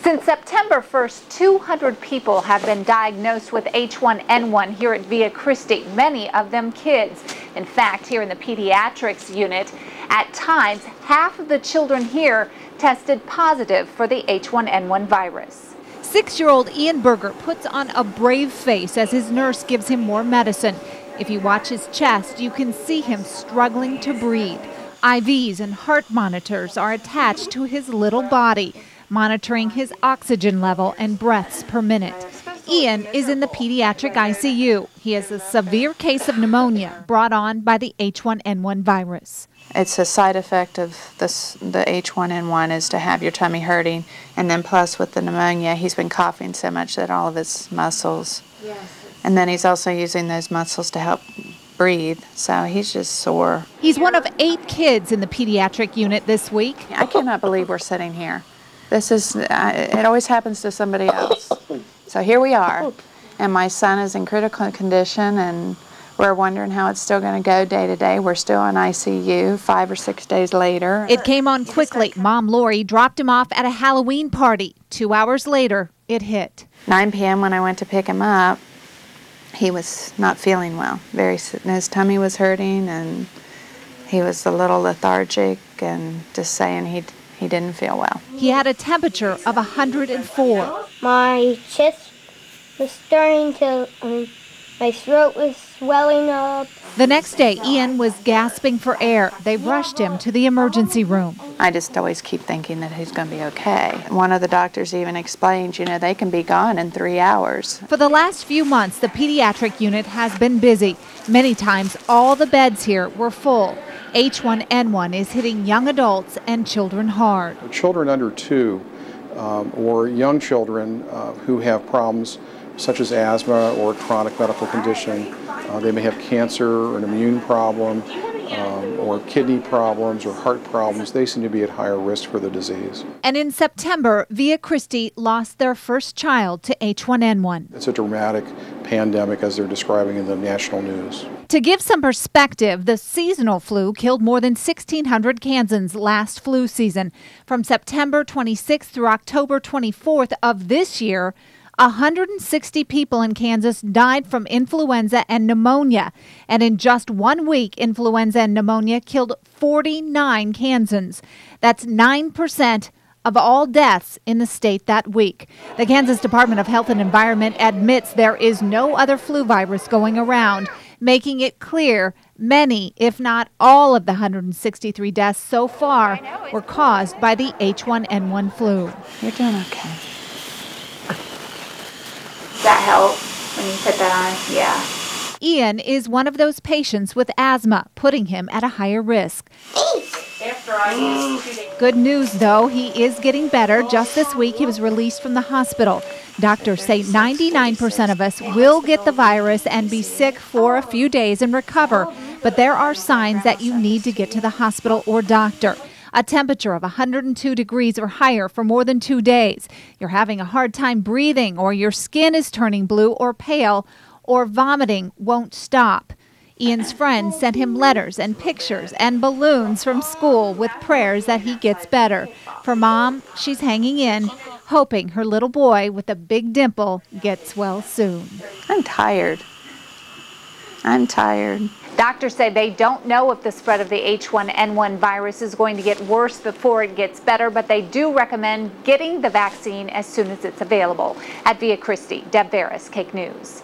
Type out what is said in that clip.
Since September 1st, 200 people have been diagnosed with H1N1 here at Via Cristi, many of them kids. In fact, here in the pediatrics unit, at times, half of the children here tested positive for the H1N1 virus. 6-year-old Ian Berger puts on a brave face as his nurse gives him more medicine. If you watch his chest, you can see him struggling to breathe. IVs and heart monitors are attached to his little body, monitoring his oxygen level and breaths per minute. Ian is in the pediatric ICU. He has a severe case of pneumonia brought on by the H1N1 virus. It's a side effect of the H1N1 is to have your tummy hurting, and then plus with the pneumonia, he's been coughing so much that all of his muscles, and then he's also using those muscles to help breathe, so he's just sore. He's one of 8 kids in the pediatric unit this week. I cannot believe we're sitting here. This is, it always happens to somebody else. So here we are, and my son is in critical condition, and we're wondering how it's still going to go day to day. We're still in ICU 5 or 6 days later. It came on quickly. Mom Lori dropped him off at a Halloween party. 2 hours later, it hit. 9 p.m. when I went to pick him up, he was not feeling well. His tummy was hurting, and he was a little lethargic, and just saying he didn't feel well. He had a temperature of 104. My chest was starting to, my throat was swelling up. The next day, Ian was gasping for air. They rushed him to the emergency room. I just always keep thinking that he's going to be okay. One of the doctors even explained, you know, they can be gone in 3 hours. For the last few months, the pediatric unit has been busy. Many times, all the beds here were full. H1N1 is hitting young adults and children hard. Children under 2 or young children who have problems such as asthma or chronic medical condition. They may have cancer or an immune problem or kidney problems or heart problems. They seem to be at higher risk for the disease. And in September, Via Cristi lost their first child to H1N1. It's a dramatic pandemic, as they're describing in the national news. To give some perspective, the seasonal flu killed more than 1,600 Kansans last flu season. From September 26th through October 24th of this year, 160 people in Kansas died from influenza and pneumonia. And in just 1 week, influenza and pneumonia killed 49 Kansans. That's 9% of all deaths in the state that week. The Kansas Department of Health and Environment admits there is no other flu virus going around, making it clear many, if not all of the 163 deaths so far were caused by the H1N1 flu. You're doing okay. That help when you put that on? Yeah. Ian is one of those patients with asthma, putting him at a higher risk. Good news, though, he is getting better. Just this week, he was released from the hospital. Doctors say 99% of us will get the virus and be sick for a few days and recover. But there are signs that you need to get to the hospital or doctor. A temperature of 102 degrees or higher for more than 2 days. You're having a hard time breathing, or your skin is turning blue or pale, or vomiting won't stop. Ian's friends sent him letters and pictures and balloons from school with prayers that he gets better. For Mom, she's hanging in, hoping her little boy with a big dimple gets well soon. I'm tired. I'm tired. Doctors say they don't know if the spread of the H1N1 virus is going to get worse before it gets better, but they do recommend getting the vaccine as soon as it's available. At Via Cristi, Deb Farris, KAKE News.